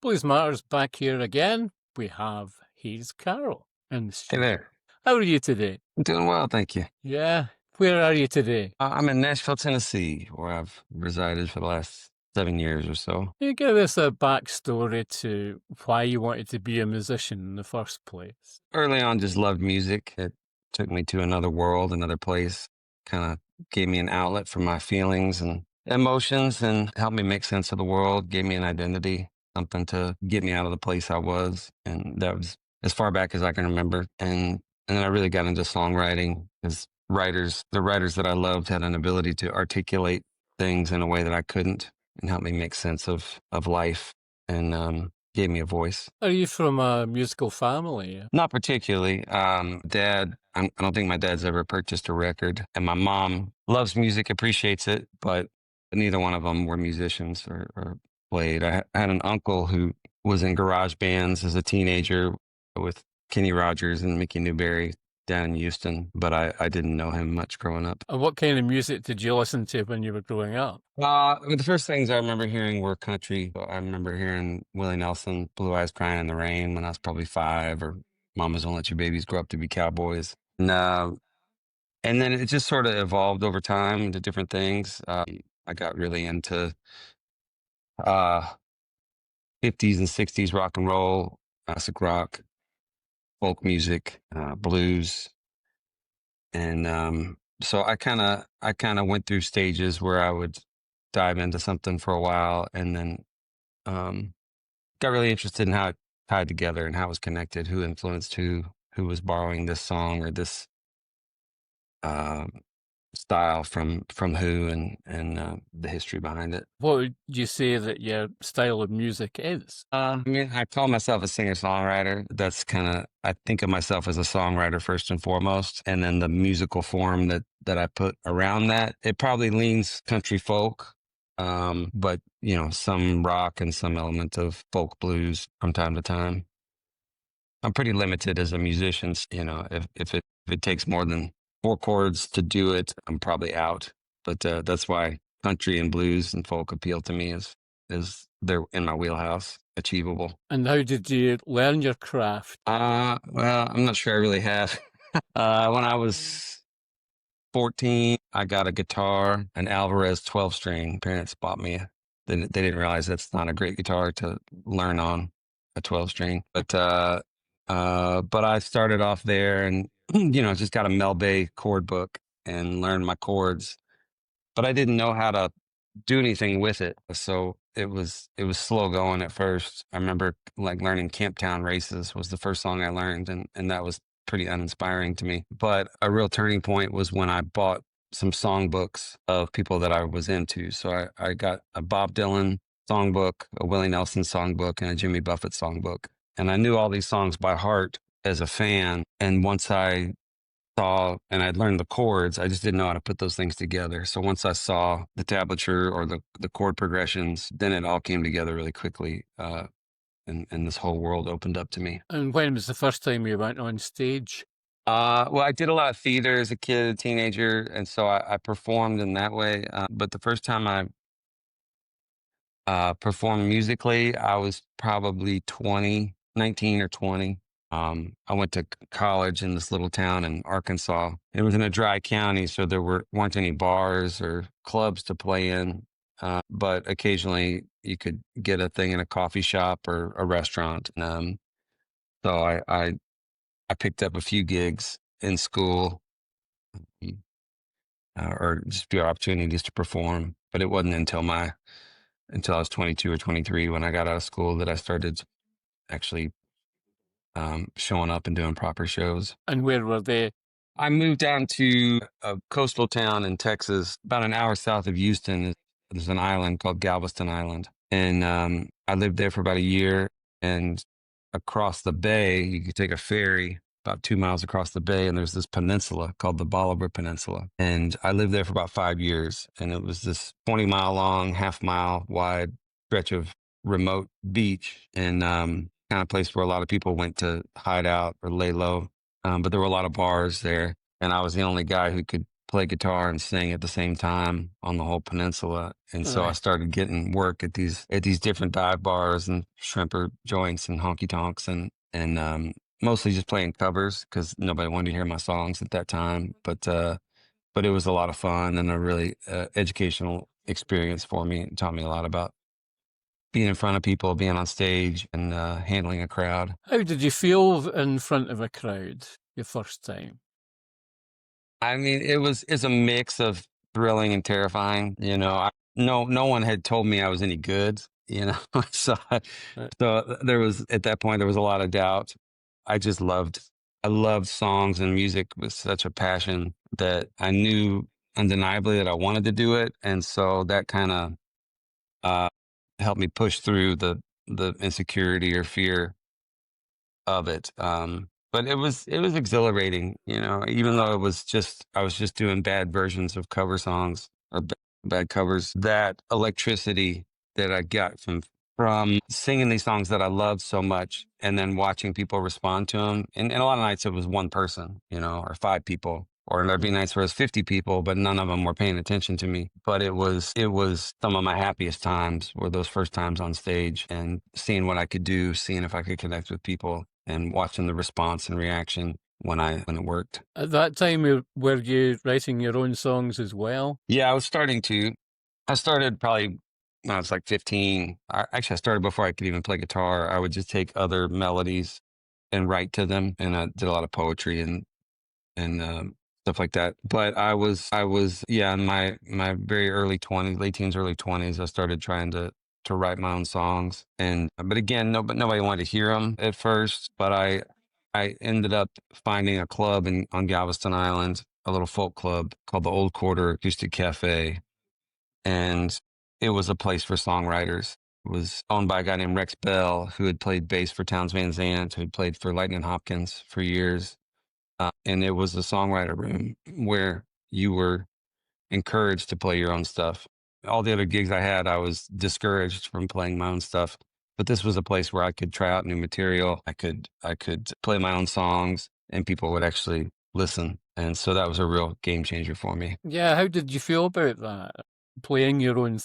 Blues Matters back here again. We have Hayes Carll in the Hey studio. there. How are you today? I'm doing well, thank you. Yeah. Where are you today? I'm in Nashville, Tennessee, where I've resided for the last 7 years or so. Can you give us a backstory to why you wanted to be a musician in the first place? Early on, just loved music. It took me to another world, another place, kind of gave me an outlet for my feelings and emotions and helped me make sense of the world, gave me an identity, something to get me out of the place I was. And that was as far back as I can remember. And then I really got into songwriting because the writers that I loved had an ability to articulate things in a way that I couldn't and help me make sense of life and gave me a voice. Are you from a musical family? Not particularly. Dad, I don't think my dad's ever purchased a record, and my mom loves music, appreciates it, but neither one of them were musicians or played. I had an uncle who was in garage bands as a teenager with Kenny Rogers and Mickey Newberry down in Houston, but I didn't know him much growing up. And what kind of music did you listen to when you were growing up? The first things I remember hearing were country. I remember hearing Willie Nelson, Blue Eyes Crying in the Rain when I was probably 5, or Mamas Don't Let Your Babies Grow Up to Be Cowboys. And then it just sort of evolved over time into different things. I got really into uh, 50s and 60s rock and roll, classic rock, folk music, blues. And so I kind of went through stages where I would dive into something for a while and then got really interested in how it tied together and how it was connected, who influenced who was borrowing this song or this uh, style from who and the history behind it. What would you say that your style of music is? I mean, I call myself a singer-songwriter. That's I think of myself as a songwriter first and foremost, and then the musical form that I put around that, it probably leans country folk, but some rock and some element of folk blues from time to time. I'm pretty limited as a musician. If it takes more than 4 chords to do it, I'm probably out. But that's why country and blues and folk appeal to me is they're in my wheelhouse, achievable. And how did you learn your craft? Well, I'm not sure I really have. When I was 14, I got a guitar, an Alvarez 12-string. Parents bought me. They didn't realize that's not a great guitar to learn on, a 12-string. But I started off there and just got a Mel Bay chord book and learned my chords, but I didn't know how to do anything with it. So it was slow going at first. I remember like learning Camptown Races was the first song I learned, and that was pretty uninspiring to me. But a real turning point was when I bought some songbooks of people that I was into. So I got a Bob Dylan songbook, a Willie Nelson songbook, and a Jimmy Buffett songbook. And I knew all these songs by heart as a fan. And once I saw and I'd learned the chords, I just didn't know how to put those things together. So once I saw the tablature or the chord progressions, then it all came together really quickly. And this whole world opened up to me. And when was the first time you went on stage? Well, I did a lot of theater as a kid, a teenager, and so I performed in that way. But the first time I performed musically, I was probably 19 or 20. I went to college in this little town in Arkansas. It was in a dry county, so there weren't any bars or clubs to play in. But occasionally you could get a thing in a coffee shop or a restaurant. So I picked up a few gigs in school or just a few opportunities to perform. But it wasn't until I was 22 or 23 when I got out of school that I started actually showing up and doing proper shows. And where were they? I moved down to a coastal town in Texas, about an hour south of Houston. There's an island called Galveston Island. And I lived there for about a year. And across the bay, you could take a ferry about 2 miles across the bay, and there's this peninsula called the Bolivar Peninsula. And I lived there for about 5 years. And it was this 20-mile long, half-mile wide stretch of remote beach and kind of place where a lot of people went to hide out or lay low. But there were a lot of bars there. And I was the only guy who could play guitar and sing at the same time on the whole peninsula. And so I Right. started getting work at these different dive bars and shrimper joints and honky tonks and mostly just playing covers because nobody wanted to hear my songs at that time. But it was a lot of fun and a really educational experience for me. It taught me a lot about being in front of people, being on stage, and handling a crowd. How did you feel in front of a crowd your first time? I mean, it's a mix of thrilling and terrifying. No one had told me I was any good. So Right. there was at that point there was a lot of doubt. I just I loved songs and music with such a passion that I knew undeniably that I wanted to do it, and so that kind of uh, helped me push through the insecurity or fear of it. But it was exhilarating, even though I was just doing bad versions of cover songs or bad covers. That electricity that I got from singing these songs that I loved so much, and then watching people respond to them. And a lot of nights it was one person, or five people. Or there'd be Mm. nights where it was 50 people, but none of them were paying attention to me. But it was some of my happiest times were those first times on stage and seeing what I could do, seeing if I could connect with people and watching the response and reaction when it worked. At that time, were you writing your own songs as well? Yeah, I was starting to. I started probably when I was like 15. Actually, I started before I could even play guitar. I would just take other melodies and write to them, and I did a lot of poetry and stuff like that. But yeah, in my very early 20s, late teens, early 20s, I started trying to write my own songs. And but again, nobody wanted to hear them at first. But I ended up finding a club on Galveston Island, a little folk club called the Old Quarter Acoustic Cafe, and it was a place for songwriters. It was owned by a guy named Rex Bell, who had played bass for Townes Van Zandt, who had played for Lightning Hopkins for years. And it was a songwriter room where you were encouraged to play your own stuff. All the other gigs I had, I was discouraged from playing my own stuff. But this was a place where I could try out new material. I could play my own songs, and people would actually listen. And so that was a real game changer for me. Yeah, how did you feel about that? Playing your own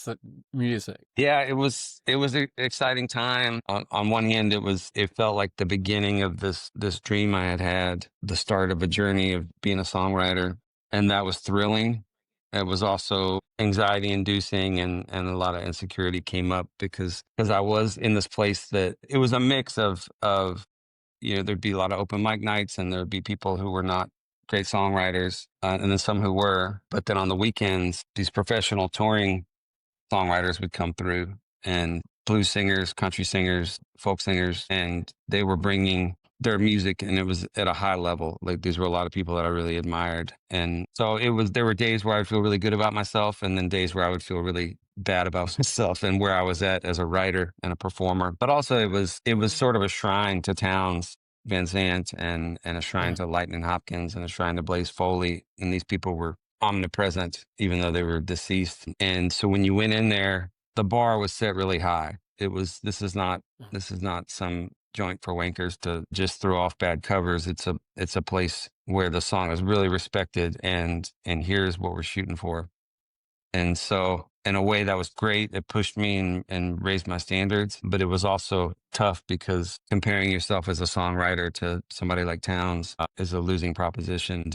music? Yeah, it was an exciting time. On one hand, it felt like the beginning of this dream I had, the start of a journey of being a songwriter, and that was thrilling. It was also anxiety inducing, and a lot of insecurity came up because I was in this place that it was a mix of there'd be a lot of open mic nights, and there'd be people who were not great songwriters, and then some who were. But then on the weekends, these professional touring songwriters would come through, and blues singers, country singers, folk singers, and they were bringing their music, and it was at a high level. Like these were a lot of people that I really admired. And so there were days where I'd feel really good about myself, and then days where I would feel really bad about myself and where I was at as a writer and a performer. But also it was sort of a shrine to Townes Van Zandt and a shrine Right. to Lightning Hopkins and a shrine to Blaze Foley. And these people were omnipresent, even though they were deceased. And so when you went in there, the bar was set really high. This is not some joint for wankers to just throw off bad covers. It's a place where the song is really respected, and here's what we're shooting for. And so in a way that was great. It pushed me and raised my standards, but it was also tough because comparing yourself as a songwriter to somebody like Townes is a losing proposition.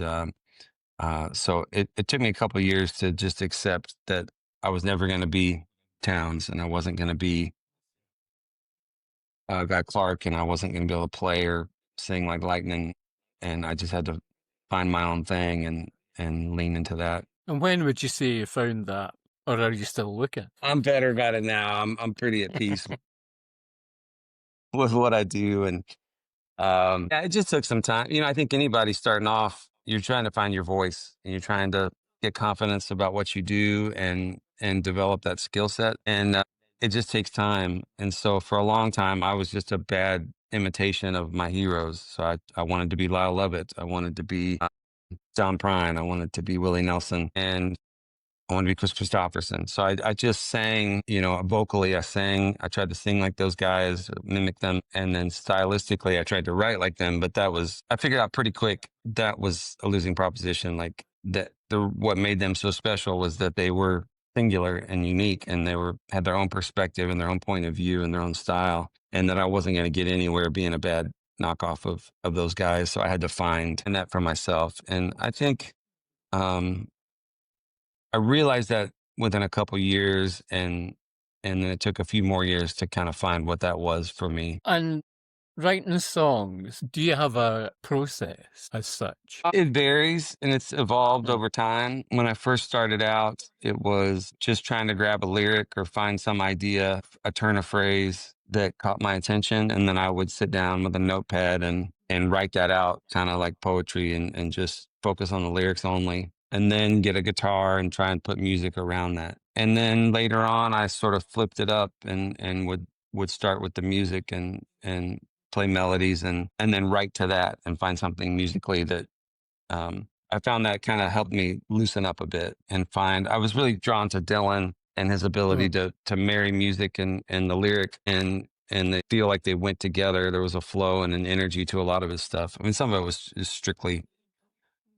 So it took me a couple of years to just accept that I was never going to be Townes, and I wasn't going to be Guy Clark, and I wasn't going to be able to play or sing like lightning, and I just had to find my own thing and lean into that. And when would you say you found that? Or are you still looking? I'm better about it now. I'm pretty at peace with what I do, and yeah, it just took some time. I think anybody starting off, you're trying to find your voice, and you're trying to get confidence about what you do and develop that skill set, and it just takes time. And so for a long time, I was just a bad imitation of my heroes. So I wanted to be Lyle Lovett. I wanted to be John Prine. I wanted to be Willie Nelson, and I wanted to be Chris Christopherson. So I just sang, vocally. I tried to sing like those guys, mimic them. And then stylistically, I tried to write like them. But I figured out pretty quick that was a losing proposition. Like that what made them so special was that they were singular and unique, and they had their own perspective and their own point of view and their own style, and that I wasn't going to get anywhere being a bad knockoff of those guys. So I had to find that for myself. And I think I realized that within a couple years, and then it took a few more years to kind of find what that was for me. And writing songs, do you have a process as such? It varies and it's evolved Mm. over time. When I first started out, it was just trying to grab a lyric or find some idea, a turn of phrase that caught my attention. And then I would sit down with a notepad and write that out, kind of like poetry, and just focus on the lyrics only. And then get a guitar and try and put music around that. And then later on, I sort of flipped it up and would start with the music and play melodies and then write to that and find something musically that I found that kind of helped me loosen up a bit and find. I was really drawn to Dylan and his ability to marry music and the lyric, and they feel like they went together. There was a flow and an energy to a lot of his stuff. I mean, some of it was just strictly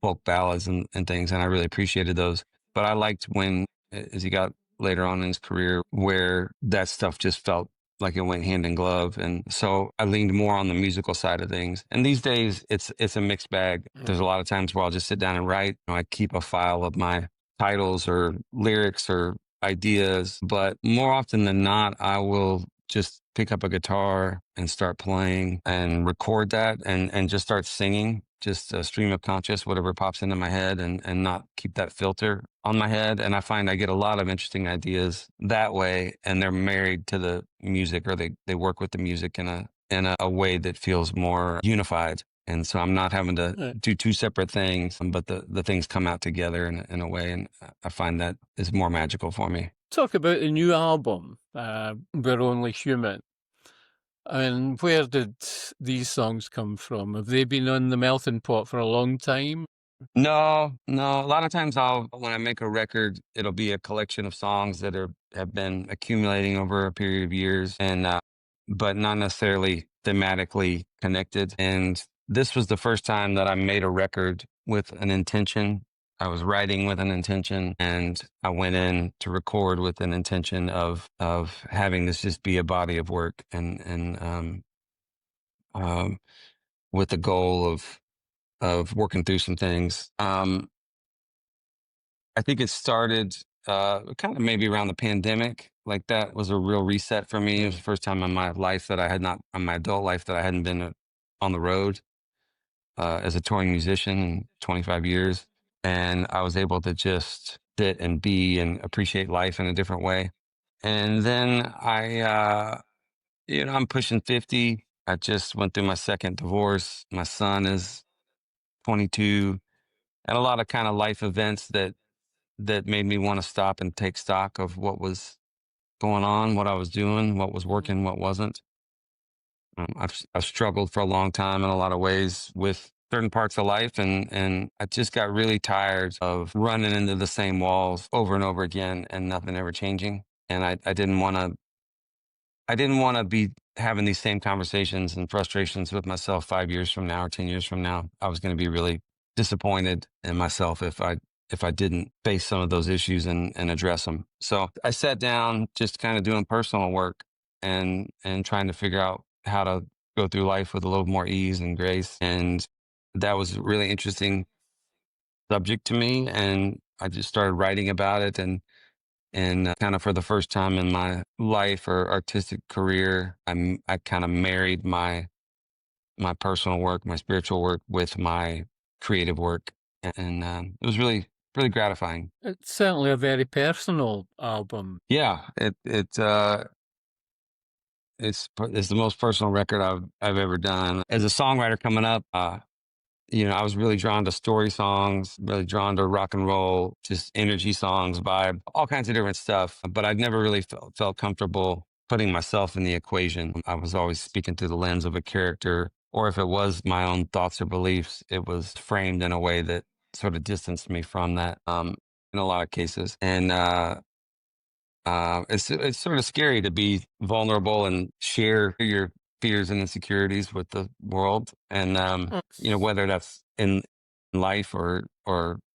folk ballads and things, and I really appreciated those. But I liked when, as he got later on in his career, where that stuff just felt like it went hand in glove. And so I leaned more on the musical side of things. And these days, it's a mixed bag. There's a lot of times where I'll just sit down and write. I keep a file of my titles or lyrics or ideas, but more often than not, I will just pick up a guitar and start playing and record that and just start singing, just a stream of conscious, whatever pops into my head, and not keep that filter on my head. And I find I get a lot of interesting ideas that way, and they're married to the music, or they work with the music in a way that feels more unified. And so I'm not having to do two separate things, but the things come out together in a way. And I find that is more magical for me. Talk about the new album, We're Only Human. And where did these songs come from? Have they been on the melting pot for a long time? No. A lot of times when I make a record, it'll be a collection of songs that have been accumulating over a period of years, and but not necessarily thematically connected. And this was the first time that I made a record with an intention. I was writing with an intention, and I went in to record with an intention of having this just be a body of work, and with the goal of working through some things. I think it started kind of maybe around the pandemic. Like, that was a real reset for me. It was the first time in my life that I had not, in my adult life, that I hadn't been on the road as a touring musician in 25 years. And I was able to just sit and be and appreciate life in a different way. And then I'm pushing 50. I just went through my second divorce. My son is 22, and a lot of kind of life events that made me want to stop and take stock of what was going on, what I was doing, what was working, what wasn't. I've struggled for a long time in a lot of ways with certain parts of life, and I just got really tired of running into the same walls over and over again and nothing ever changing. And I didn't want to be having these same conversations and frustrations with myself 5 years from now or 10 years from now. I was going to be really disappointed in myself if I didn't face some of those issues and address them. So I sat down, just kind of doing personal work and trying to figure out how to go through life with a little more ease and grace. And that was a really interesting subject to me. And I just started writing about it, and kind of for the first time in my life or artistic career, I kind of married my personal work, my spiritual work, with my creative work, and it was really gratifying. It's certainly a very personal album. Yeah, it's the most personal record I've ever done. As a songwriter coming up, I was really drawn to story songs, really drawn to rock and roll, just energy songs, vibe, all kinds of different stuff. But I'd never really felt comfortable putting myself in the equation. I was always speaking through the lens of a character, or if it was my own thoughts or beliefs, it was framed in a way that sort of distanced me from that in a lot of cases. And it's sort of scary to be vulnerable and share your fears and insecurities with the world, and whether that's in life or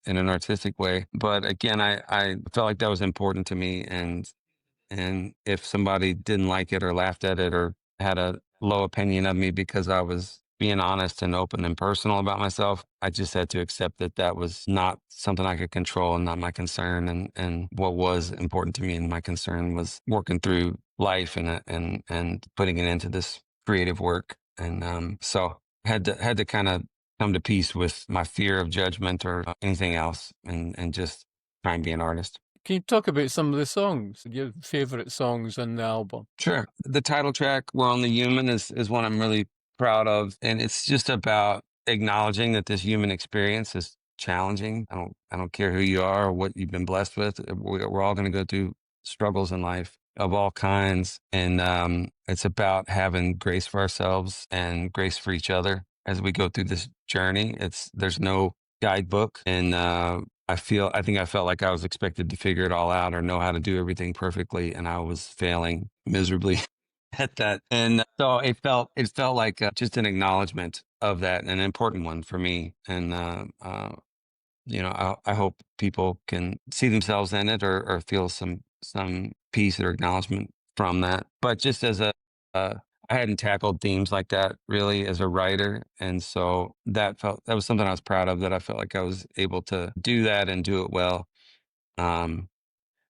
in an artistic way. But again, I felt like that was important to me. And if somebody didn't like it or laughed at it or had a low opinion of me because I was being honest and open and personal about myself, I just had to accept that that was not something I could control and not my concern. And what was important to me and my concern was working through life and putting it into this creative work. And so had to kind of come to peace with my fear of judgment or anything else, and just try and be an artist. Can you talk about some of the songs, your favorite songs on the album? Sure. The title track, We're Only Human, is one I'm really proud of. And it's just about acknowledging that this human experience is challenging. I don't care who you are or what you've been blessed with. We're all going to go through struggles in life of all kinds. And it's about having grace for ourselves and grace for each other as we go through this journey. There's no guidebook. And I think I felt like I was expected to figure it all out or know how to do everything perfectly, and I was failing miserably at that. And so it felt like just an acknowledgement of that, an important one for me. And I hope people can see themselves in it or feel some peace or acknowledgement from that. But just as uh, I hadn't tackled themes like that really as a writer, and so that was something I was proud of. That I felt like I was able to do that and do it well. Um,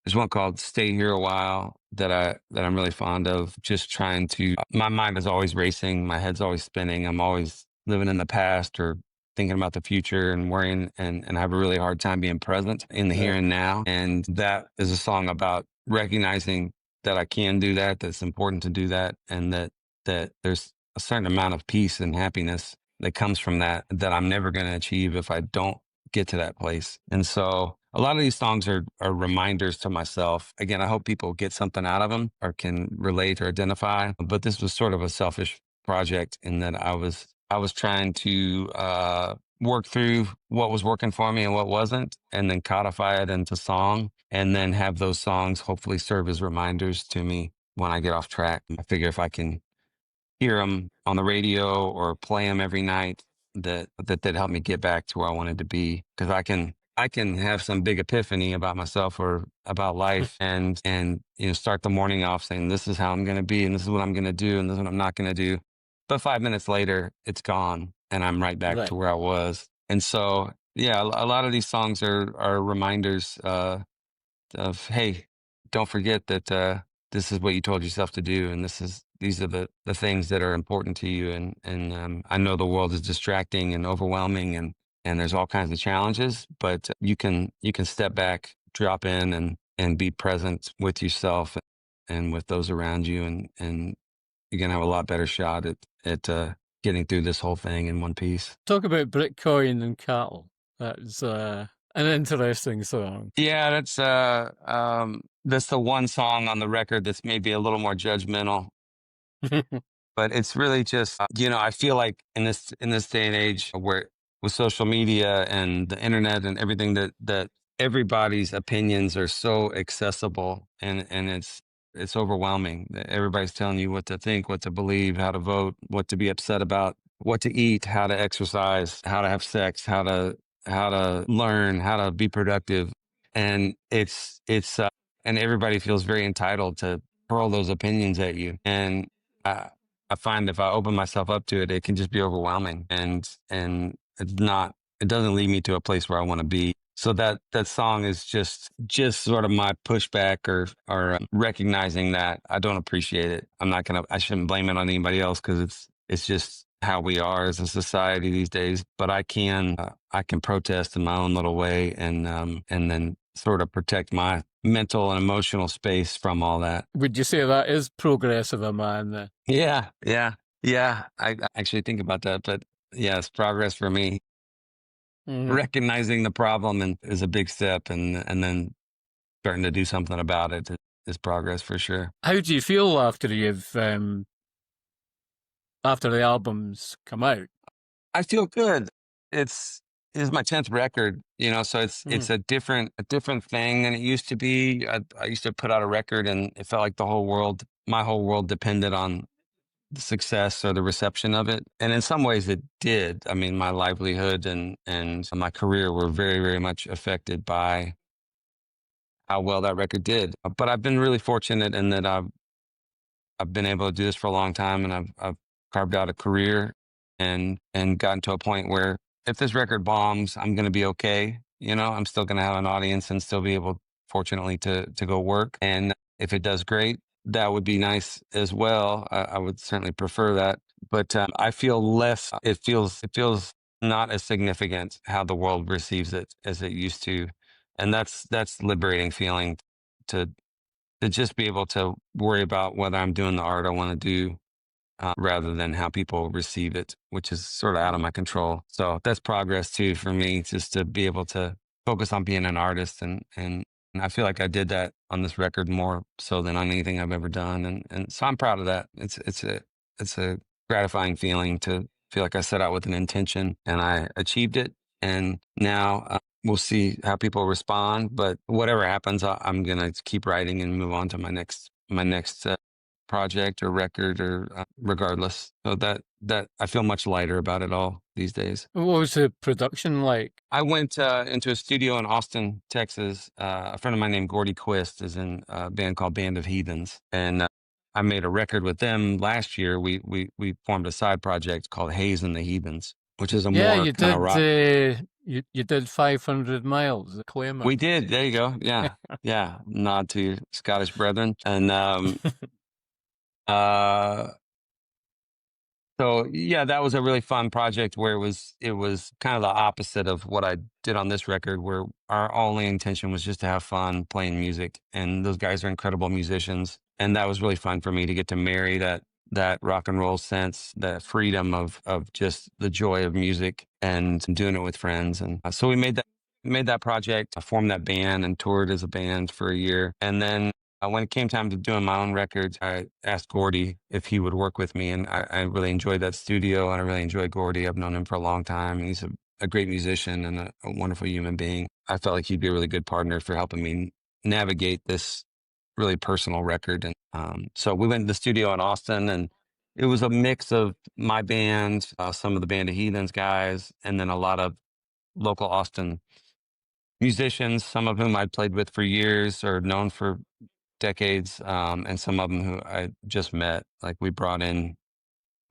there's one called "Stay Here a While" that I'm really fond of. Just trying to, my mind is always racing, my head's always spinning. I'm always living in the past or thinking about the future and worrying, and I have a really hard time being present in the here Right. and now. And that is a song about recognizing that I can do that. That's important to do that, and that there's a certain amount of peace and happiness that comes from that I'm never going to achieve if I don't get to that place. And so a lot of these songs are reminders to myself. Again, I hope people get something out of them or can relate or identify. But this was sort of a selfish project in that I was trying to work through what was working for me and what wasn't, and then codify it into song, and then have those songs hopefully serve as reminders to me when I get off track. I figure if I can hear them on the radio or play them every night, that helped me get back to where I wanted to be. Because I can have some big epiphany about myself or about life, and start the morning off saying this is how I'm going to be and this is what I'm going to do and this is what I'm not going to do. But 5 minutes later, it's gone, and I'm right back to Right. where I was. And so, yeah, a lot of these songs are reminders of, hey, don't forget that this is what you told yourself to do, and these are the things that are important to you. And I know the world is distracting and overwhelming, and there's all kinds of challenges, but you can step back, drop in, and be present with yourself and with those around you, and you're gonna have a lot better shot at getting through this whole thing in one piece. Talk about Bitcoin and Carll. That's an interesting song. Yeah, that's the one song on the record that's maybe a little more judgmental, but it's really just I feel like in this day and age where with social media and the internet and everything, that everybody's opinions are so accessible, and it's overwhelming that everybody's telling you what to think, what to believe, how to vote, what to be upset about, what to eat, how to exercise, how to have sex, how to learn, how to be productive. And and everybody feels very entitled to hurl those opinions at you. And I, I find if I open myself up to it, it can just be overwhelming, and it doesn't lead me to a place where I want to be. So that song is just sort of my pushback or recognizing that I don't appreciate it. I shouldn't blame it on anybody else, because it's just how we are as a society these days. But I can protest in my own little way, and then sort of protect my mental and emotional space from all that. Would you say that is progressive, a man? Yeah, yeah, yeah. I actually think about that, but yeah, it's progress for me. Mhm. Recognizing the problem is a big step, and then starting to do something about it is progress for sure. How do you feel after the albums come out? I feel good. It's my 10th record, so it's Mhm. it's a different thing than it used to be. I used to put out a record and it felt like my whole world depended the success or the reception of it. And in some ways it did. I mean, my livelihood and my career were very, very much affected by how well that record did. But I've been really fortunate in that I've been able to do this for a long time, and I've carved out a career and gotten to a point where if this record bombs, I'm going to be okay. You know, I'm still going to have an audience and still be able, fortunately, to go work. And if it does great, that would be nice as well. I would certainly prefer that. But I feel less. It feels not as significant how the world receives it as it used to, and that's liberating feeling to just be able to worry about whether I'm doing the art I want to do rather than how people receive it, which is sort of out of my control. So that's progress too for me, just to be able to focus on being an artist. And I feel like I did that on this record more so than on anything I've ever done. And so I'm proud of that. It's a gratifying feeling to feel like I set out with an intention and I achieved it. And now we'll see how people respond, but whatever happens, I'm gonna keep writing and move on to my next project or record or regardless. So that I feel much lighter about it all these days. What was the production like? I went into a studio in Austin, Texas. A friend of mine named Gordy Quist is in a band called Band of Heathens, and I made a record with them last year. We formed a side project called Hayes and the Heathens, which is a Yeah, more you kind of did. rock. You did 500 miles, the Claimant. We did. There you go. Yeah. Yeah. Nod to your Scottish brethren. And uh so yeah, that was a really fun project where it was kind of the opposite of what I did on this record, where our only intention was just to have fun playing music. And those guys are incredible musicians. And that was really fun for me to get to marry that rock and roll sense, that freedom of just the joy of music and doing it with friends. And so we made that project, I formed that band and toured as a band for a year. And then when it came time to doing my own records, I asked Gordy if he would work with me. And I really enjoyed that studio, and I really enjoyed Gordy. I've known him for a long time, and he's a great musician and a wonderful human being. I felt like he'd be a really good partner for helping me navigate this really personal record. And so we went to the studio in Austin, and it was a mix of my band, some of the Band of Heathens guys, and then a lot of local Austin musicians, some of whom I'd played with for years or known for decades, and some of them who I just met. Like we brought in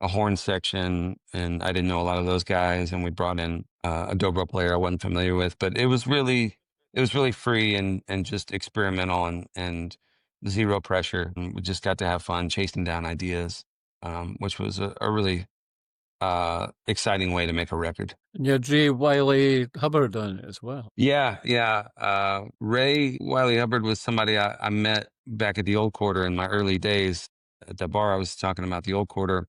a horn section, and I didn't know a lot of those guys, and we brought in a dobro player I wasn't familiar with. But it was really free and just experimental and zero pressure. And we just got to have fun chasing down ideas, which was a really exciting way to make a record. And you had Ray Wylie Hubbard on it as well. Yeah, yeah. Wylie Hubbard was somebody I met back at the Old Quarter in my early days at the bar I was talking about, the Old Quarter.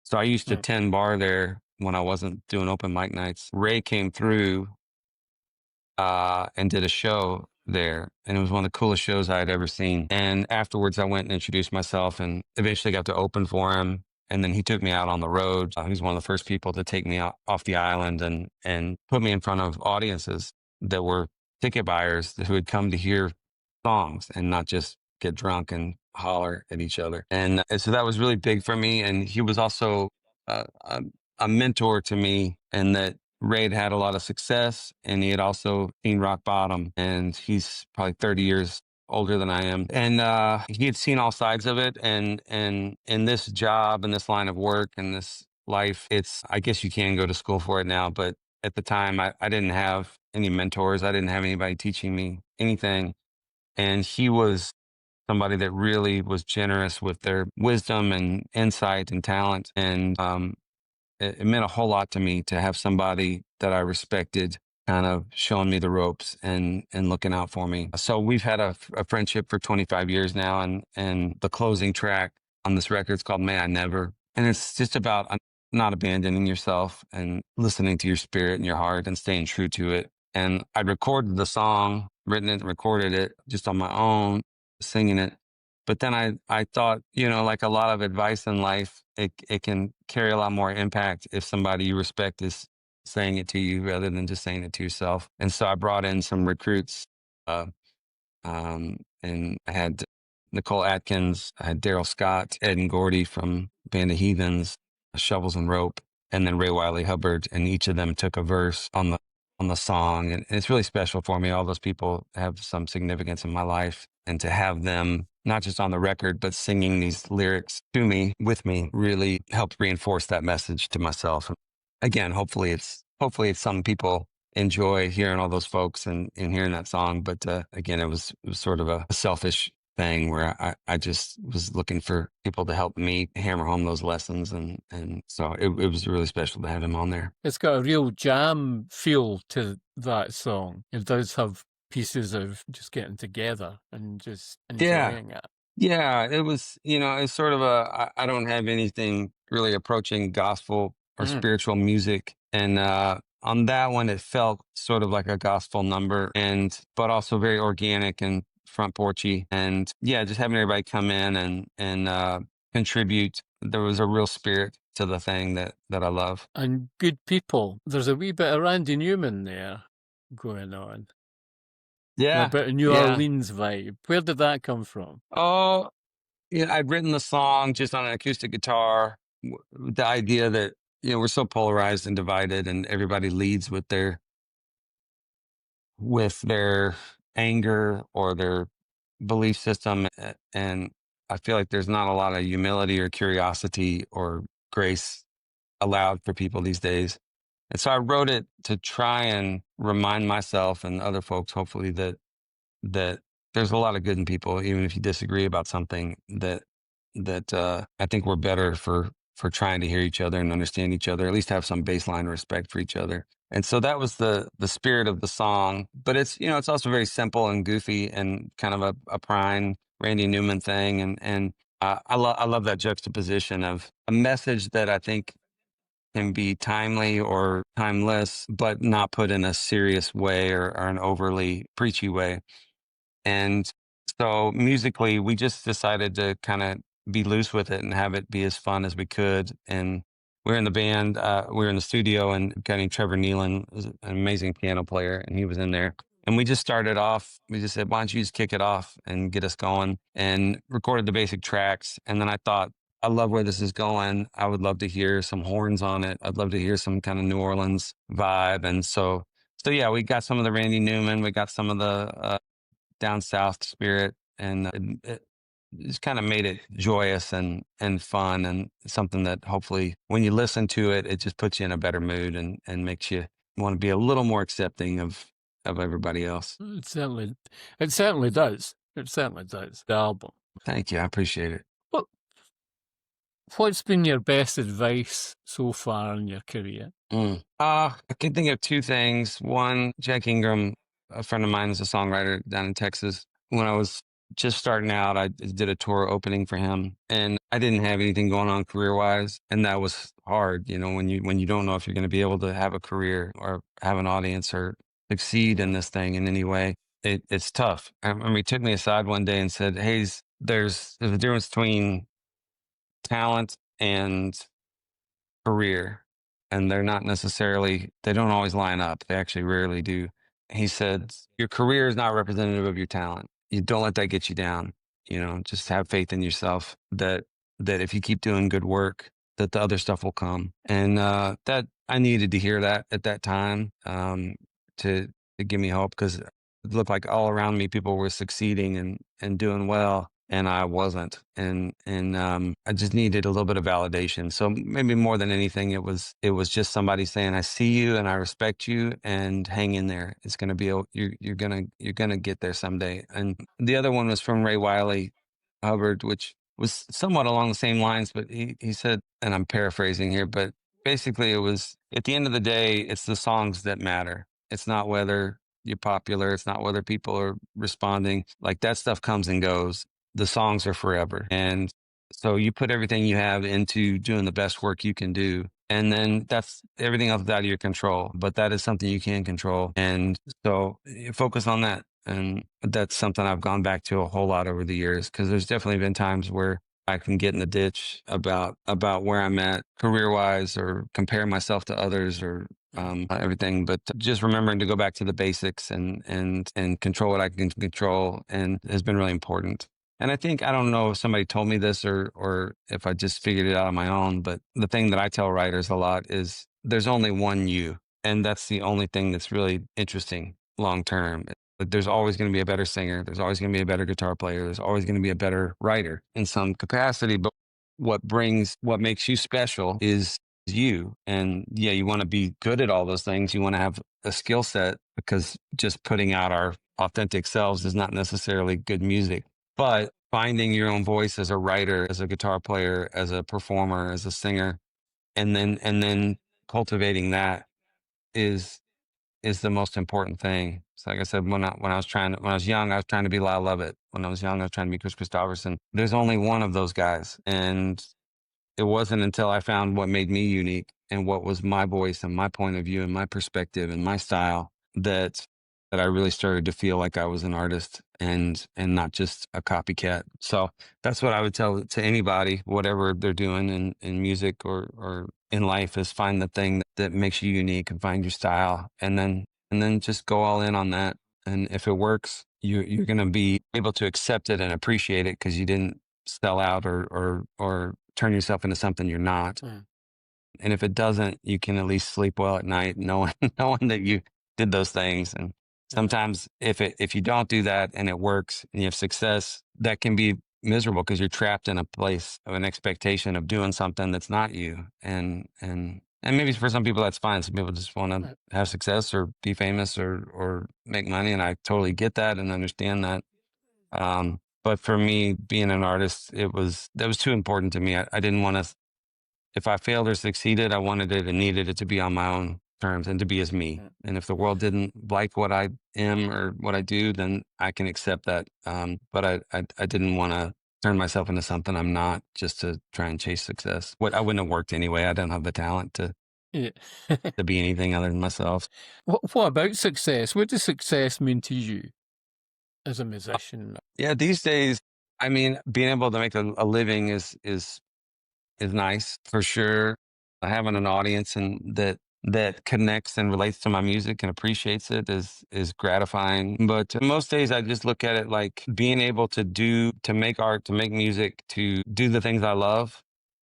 So I used to Yeah. attend bar there when I wasn't doing open mic nights. Ray came through and did a show there, and it was one of the coolest shows I had ever seen. And afterwards, I went and introduced myself, and eventually got to open for him. And then he took me out on the road. He was one of the first people to take me out off the island and put me in front of audiences that were ticket buyers who had come to hear songs and not just get drunk and holler at each other. And so that was really big for me. And he was also a mentor to me, in that Ray had a lot of success, and he had also seen rock bottom. And he's probably 30 years older than I am. And he had seen all sides of it. And in this job and this line of work and this life, I guess you can go to school for it now, but at the time I didn't have any mentors. I didn't have anybody teaching me anything. And he was somebody that really was generous with their wisdom and insight and talent. And it meant a whole lot to me to have somebody that I respected kind of showing me the ropes and looking out for me. So we've had a friendship for 25 years now, and the closing track on this record is called May I Never. And it's just about not abandoning yourself and listening to your spirit and your heart and staying true to it. And I recorded the song, written it, recorded it just on my own, singing it. But then I thought, like a lot of advice in life, it can carry a lot more impact if somebody you respect is saying it to you rather than just saying it to yourself. And so I brought in some recruits, and I had Nicole Atkins, I had Darrell Scott, Ed and Gordy from Band of Heathens, Shovels and Rope, and then Wylie Hubbard, and each of them took a verse on the song, and it's really special for me. All those people have some significance in my life, and to have them not just on the record but singing these lyrics to me with me really helped reinforce that message to myself. Again, hopefully it's some people enjoy hearing all those folks and hearing that song. But again, it was sort of a selfish thing where I just was looking for people to help me hammer home those lessons. And so it was really special to have him on there. It's got a real jam feel to that song. It does have pieces of just getting together and just enjoying it. Yeah, it was, it's sort of I don't have anything really approaching gospel or spiritual music. And on that one, it felt sort of like a gospel number, but also very organic and front porchy. And yeah, just having everybody come in and contribute. There was a real spirit to the thing that I love. And good people. There's a wee bit of Randy Newman there going on. Yeah. A bit of New Orleans vibe. Where did that come from? Oh, yeah, I'd written the song just on an acoustic guitar. The idea that, we're so polarized and divided, and everybody leads with their anger or their belief system. And I feel like there's not a lot of humility or curiosity or grace allowed for people these days. And so I wrote it to try and remind myself and other folks, hopefully, that there's a lot of good in people, even if you disagree about something, that I think we're better for trying to hear each other and understand each other, at least have some baseline respect for each other. And so that was the spirit of the song. But it's, it's also very simple and goofy and kind of a prime Randy Newman thing. And I love that juxtaposition of a message that I think can be timely or timeless, but not put in a serious way or an overly preachy way. And so musically, we just decided to kind of be loose with it and have it be as fun as we could. And we were in the band, we were in the studio, and a guy named Trevor Nealon was an amazing piano player, and he was in there. And we just started off, we just said, why don't you just kick it off and get us going, and recorded the basic tracks. And then I thought, I love where this is going. I would love to hear some horns on it. I'd love to hear some kind of New Orleans vibe. And so yeah, we got some of the Randy Newman, we got some of the down south spirit, and it just kind of made it joyous and fun, and something that hopefully when you listen to it, it just puts you in a better mood and makes you want to be a little more accepting of everybody else. It certainly does. It certainly does. The album. Thank you. I appreciate it. What's been your best advice so far in your career? I can think of two things. One, Jack Ingram, a friend of mine, is a songwriter down in Texas. When I was just starting out, I did a tour opening for him, and I didn't have anything going on career-wise, and that was hard. When you don't know if you're going to be able to have a career or have an audience or succeed in this thing in any way, it's tough. I remember he took me aside one day and said, "Hayes, there's a difference between talent and career, and they don't always line up. They actually rarely do." He said, your career is not representative of your talent. You don't let that get you down. Just have faith in yourself that if you keep doing good work, that the other stuff will come. And that I needed to hear that at that time to give me hope, because it looked like all around me people were succeeding and doing well, and I wasn't. And I just needed a little bit of validation. So maybe more than anything, it was just somebody saying, I see you and I respect you, and hang in there. It's going to be, you're going to get there someday. And the other one was from Wylie Hubbard, which was somewhat along the same lines, but he said, and I'm paraphrasing here, but basically it was, at the end of the day, it's the songs that matter. It's not whether you're popular. It's not whether people are responding. Like, that stuff comes and goes. The songs are forever. And so you put everything you have into doing the best work you can do. And then that's everything else is out of your control, but that is something you can control. And so you focus on that. And that's something I've gone back to a whole lot over the years, because there's definitely been times where I can get in the ditch about where I'm at career-wise, or compare myself to others, or everything. But just remembering to go back to the basics and control what I can control, and has been really important. And I think, I don't know if somebody told me this or if I just figured it out on my own, but the thing that I tell writers a lot is there's only one you. And that's the only thing that's really interesting long term. But there's always going to be a better singer. There's always going to be a better guitar player. There's always going to be a better writer in some capacity. But what makes you special is you. And yeah, you want to be good at all those things. You want to have a skill set, because just putting out our authentic selves is not necessarily good music. But finding your own voice as a writer, as a guitar player, as a performer, as a singer, and then cultivating that is the most important thing. So like I said, when I was young, I was trying to be Lyle Lovett. When I was young, I was trying to be Chris Christopherson. There's only one of those guys. And it wasn't until I found what made me unique and what was my voice and my point of view and my perspective and my style that I really started to feel like I was an artist and not just a copycat. So that's what I would tell to anybody, whatever they're doing in music or in life, is find the thing that makes you unique and find your style, and then just go all in on that. And if it works, you're going to be able to accept it and appreciate it, because you didn't sell out or turn yourself into something you're not. And if it doesn't, you can at least sleep well at night knowing that you did those things. And sometimes if you don't do that and it works and you have success, that can be miserable, because you're trapped in a place of an expectation of doing something that's not you. And maybe for some people that's fine. Some people just want to have success or be famous or make money. And I totally get that and understand that. But for me, being an artist, that was too important to me. I didn't want to, if I failed or succeeded, I wanted it and needed it to be on my own terms and to be as me. And if the world didn't like what I am or what I do, then I can accept that. But I didn't want to turn myself into something I'm not, just to try and chase success. I wouldn't have worked anyway. I don't have the talent to be anything other than myself. What about success? What does success mean to you as a musician? Yeah, these days, I mean, being able to make a living is nice for sure. Having an audience and that connects and relates to my music and appreciates it is gratifying. But most days I just look at it like being able to make art, to make music, to do the things I love,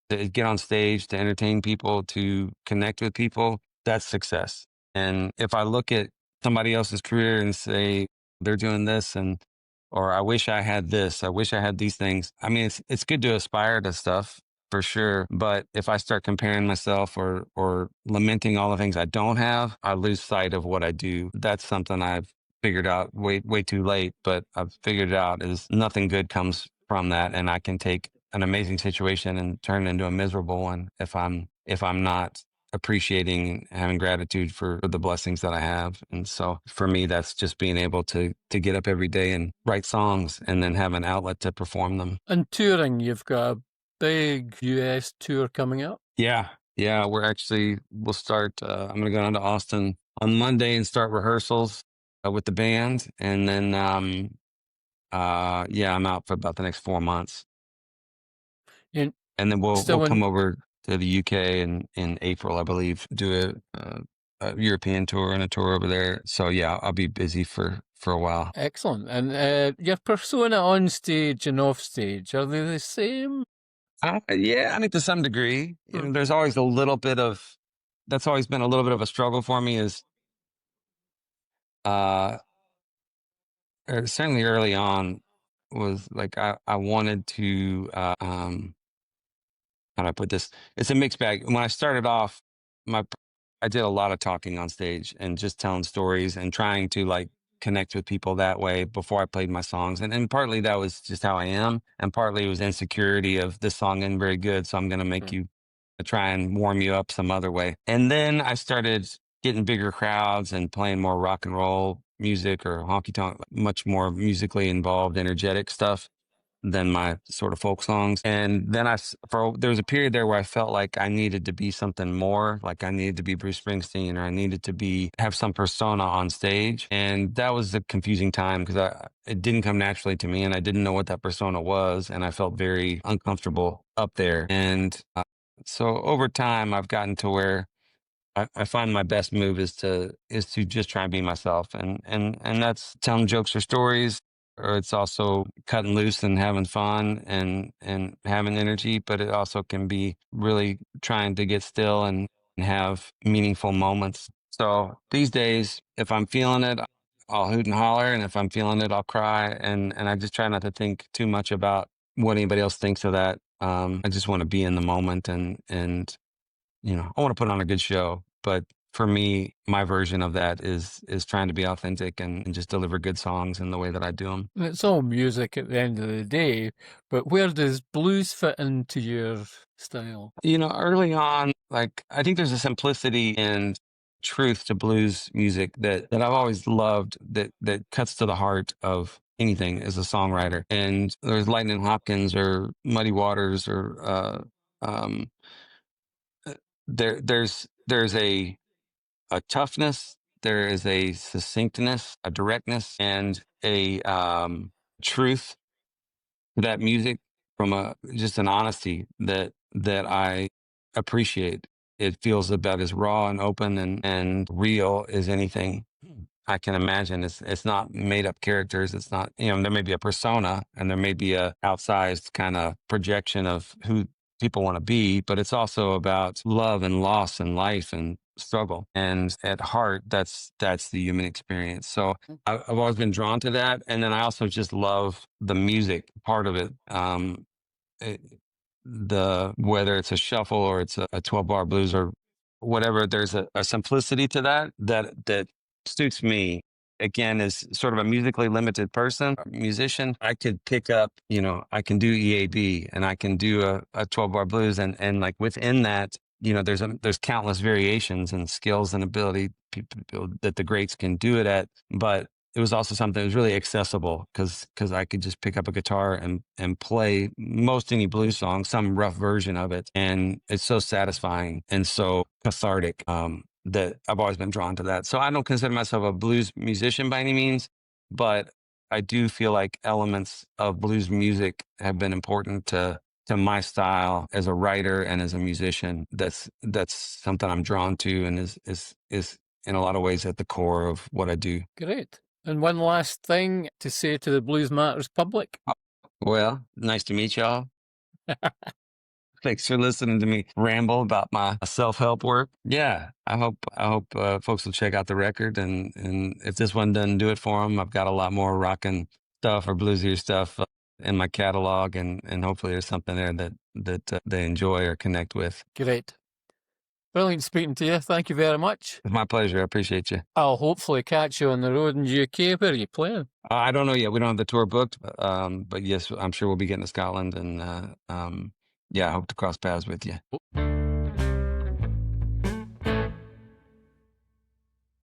to get on stage, to entertain people, to connect with people. That's success. And if I look at somebody else's career and say they're doing this, or I wish I had this, I wish I had these things. I mean, it's good to aspire to stuff, for sure. But if I start comparing myself or lamenting all the things I don't have, I lose sight of what I do. That's something I've figured out way too late, but I've figured it out, is nothing good comes from that. And I can take an amazing situation and turn it into a miserable one if I'm not appreciating, having gratitude for the blessings that I have. And so for me, that's just being able to get up every day and write songs and then have an outlet to perform them. And touring, you've got a big US tour coming up? Yeah. We'll start, I'm going to go down to Austin on Monday and start rehearsals with the band. And then, I'm out for about the next 4 months. And then we'll come over to the UK in April, I believe, do a European tour and a tour over there. So yeah, I'll be busy for a while. Excellent. And your persona on stage and off stage, are they the same? Yeah, I think to some degree. You know, there's always that's always been a little bit of a struggle for me, is certainly early on, was like I wanted to how do I put this? It's a mixed bag. When I started off, I did a lot of talking on stage and just telling stories and trying to like connect with people that way before I played my songs. And partly that was just how I am. And partly it was insecurity of this song isn't very good, so I'm going to make you try and warm you up some other way. And then I started getting bigger crowds and playing more rock and roll music or honky tonk, much more musically involved, energetic stuff than my sort of folk songs. And then there was a period there where I felt like I needed to be something more, like I needed to be Bruce Springsteen, or I needed to have some persona on stage. And that was a confusing time, because it didn't come naturally to me and I didn't know what that persona was. And I felt very uncomfortable up there. And so over time, I've gotten to where I find my best move is to just try and be myself. And that's telling jokes or stories, or it's also cutting loose and having fun and having energy, but it also can be really trying to get still and have meaningful moments. So these days, if I'm feeling it, I'll hoot and holler, and if I'm feeling it, I'll cry, and I just try not to think too much about what anybody else thinks of that. I just want to be in the moment, and I want to put on a good show. But for me, my version of that is trying to be authentic and just deliver good songs in the way that I do them. And it's all music at the end of the day, but where does blues fit into your style? Early on, like I think there's a simplicity and truth to blues music that I've always loved that cuts to the heart of anything as a songwriter. And there's Lightning Hopkins or Muddy Waters or um, there's a toughness, there is a succinctness, a directness, and a truth to that music from a just an honesty that I appreciate. It feels about as raw and open and real as anything I can imagine. It's not made up characters. It's not, there may be a persona and there may be a outsized kind of projection of who people want to be, but it's also about love and loss and life and struggle. And at heart, that's the human experience. So I've always been drawn to that. And then I also just love the music part of it. it Whether it's a shuffle or it's a 12-bar blues or whatever, there's a simplicity to that suits me. Again, as sort of a musically limited person, a musician, I could pick up, I can do EAB and I can do a 12-bar blues, and like within that, there's countless variations and skills and ability people that the greats can do it at. But it was also something that was really accessible because I could just pick up a guitar and play most any blues song, some rough version of it. And it's so satisfying and so cathartic that I've always been drawn to that. So I don't consider myself a blues musician by any means, but I do feel like elements of blues music have been important to my style as a writer and as a musician. That's something I'm drawn to and is in a lot of ways at the core of what I do. Great. And one last thing to say to the Blues Matters public. Well, nice to meet y'all. Thanks for listening to me ramble about my self-help work. Yeah, I hope folks will check out the record, and if this one doesn't do it for them, I've got a lot more rockin' stuff or bluesier stuff in my catalog, and hopefully there's something there that they enjoy or connect with. Great. Brilliant speaking to you. Thank you very much. It's my pleasure. I appreciate you. I'll hopefully catch you on the road in the UK. Where are you playing? I don't know yet. We don't have the tour booked, but yes, I'm sure we'll be getting to Scotland, and yeah, I hope to cross paths with you.